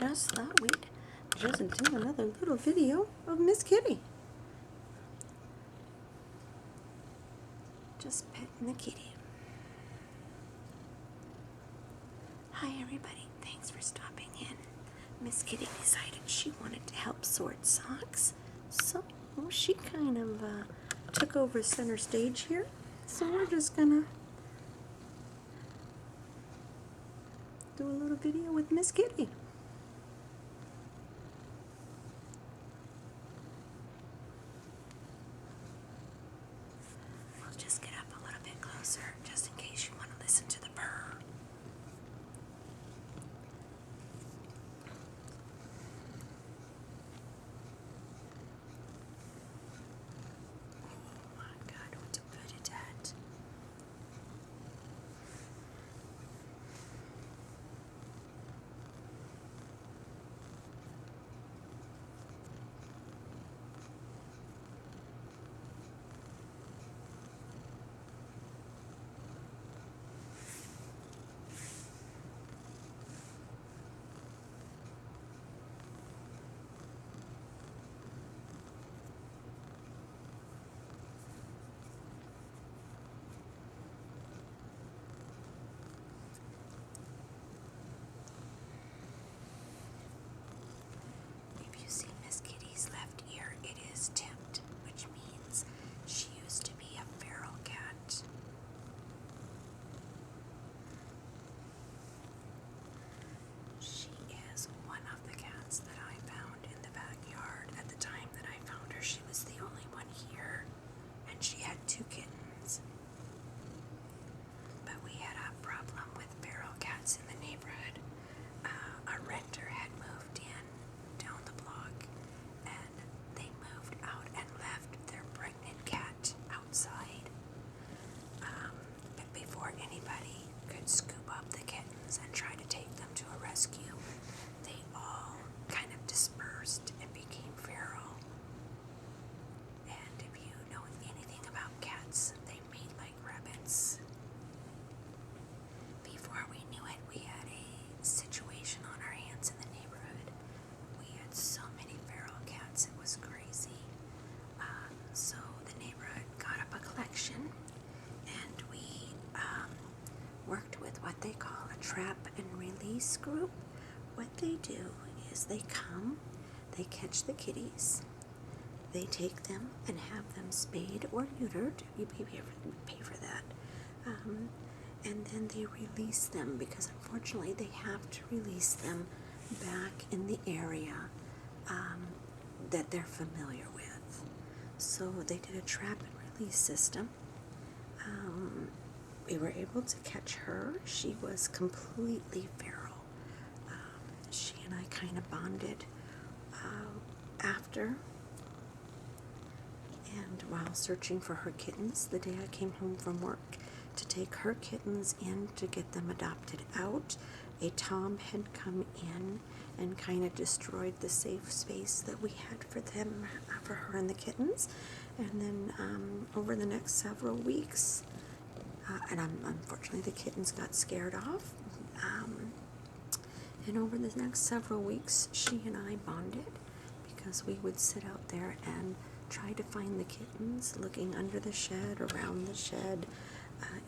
just thought we'd just do another little video of Miss Kitty. Just petting the kitty. Hi everybody, thanks for stopping in. Miss Kitty decided she wanted to help sort socks, so she kind of took over center stage here. So we're just gonna do a little video with Miss Kitty. I'll just get up a little bit closer, just in case you want to listen to the purr. Oh my God, what to put it at? If you see Miss Kitty's left ear, it is tipped, which means she used to be a feral cat. She is one of the cats that I found in the backyard. At the time that I found her, she was the only one here, and she had 2 kittens. But we had a problem with feral cats in the neighborhood. A renter had moved in down the block, and they moved out and left their pregnant cat outside. But before anybody could scoop up the kittens and try to take them to a rescue, they all kind of dispersed and became feral. And if you know anything about cats, they mate like rabbits. Before we knew it, we had a situation on our hands in the neighborhood. We had so many feral cats, it was crazy. So the neighborhood got up a collection, and we worked with what they call a trap and release group. What they do is they come, they catch the kitties, they take them and have them spayed or neutered. You pay for that. And then they release them, because unfortunately they have to release them back in the area that they're familiar with. So they did a trap and release system. We were able to catch her. She was completely feral. She and I kind of bonded after. And while searching for her kittens, the day I came home from work to take her kittens in to get them adopted out, a tom had come in and kind of destroyed the safe space that we had for them, for her and the kittens. And then over the next several weeks, and unfortunately the kittens got scared off, and over the next several weeks she and I bonded, because we would sit out there and try to find the kittens, looking under the shed, around the shed.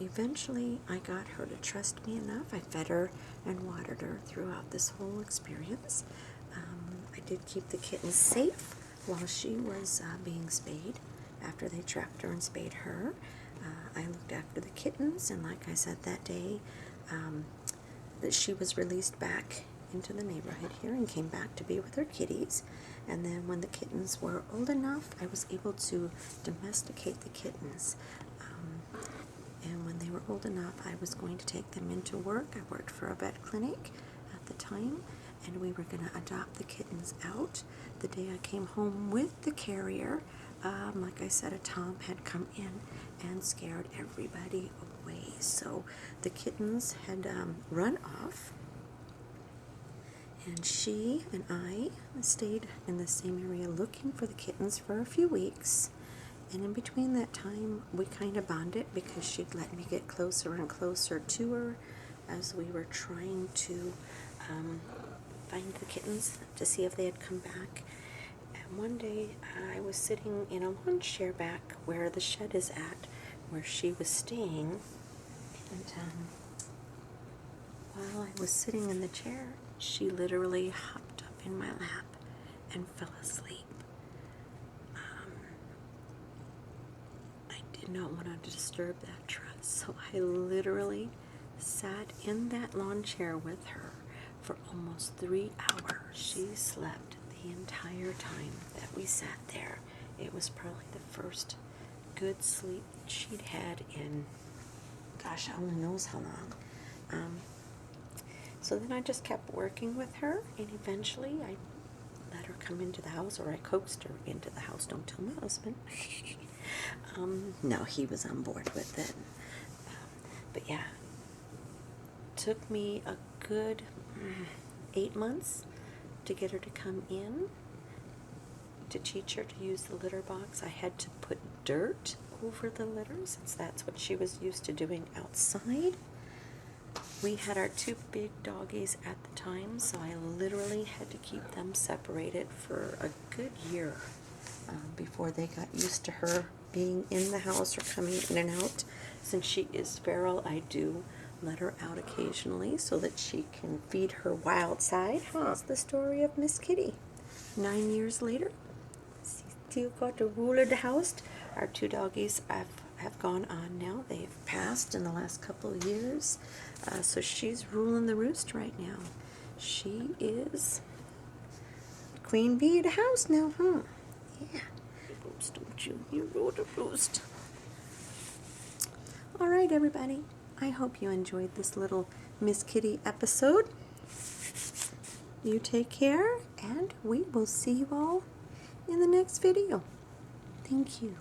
Eventually I got her to trust me enough. I fed her and watered her throughout this whole experience. I did keep the kittens safe while she was being spayed. After they trapped her and spayed her, I looked after the kittens, and like I said that day, that she was released back into the neighborhood here and came back to be with her kitties. And then when the kittens were old enough, I was able to domesticate the kittens. And when they were old enough, I was going to take them into work. I worked for a vet clinic at the time, and we were going to adopt the kittens out. The day I came home with the carrier, like I said, a tom had come in and scared everybody away. So the kittens had run off, and she and I stayed in the same area looking for the kittens for a few weeks. And in between that time, we kind of bonded, because she'd let me get closer and closer to her as we were trying to find the kittens to see if they had come back. And one day I was sitting in a lawn chair back where the shed is at, where she was staying, and while I was sitting in the chair, she literally hopped up in my lap and fell asleep. I did not want to disturb that trust, so I literally sat in that lawn chair with her for almost 3 hours. She slept the entire time that we sat there. It was probably the first good sleep she'd had in, gosh, only knows how long. So then I just kept working with her, and eventually I let her come into the house, or I coaxed her into the house. Don't tell my husband. No, he was on board with it. But yeah, took me a good 8 months to get her to come in, to teach her to use the litter box. I had to put dirt over the litter since that's what she was used to doing outside. We had our 2 big doggies at the time, so I literally had to keep them separated for a good year before they got used to her being in the house or coming in and out. Since she is feral, I do let her out occasionally so that she can feed her wild side. That's the story of Miss Kitty. 9 years later, still got to rule the house. Our 2 doggies have gone on now. They've passed in the last couple of years. So she's ruling the roost right now. She is queen bee of the house now, huh? Yeah. Roost, don't you? You rule the roost. All right, everybody. I hope you enjoyed this little Miss Kitty episode. You take care, and we will see you all in the next video. Thank you.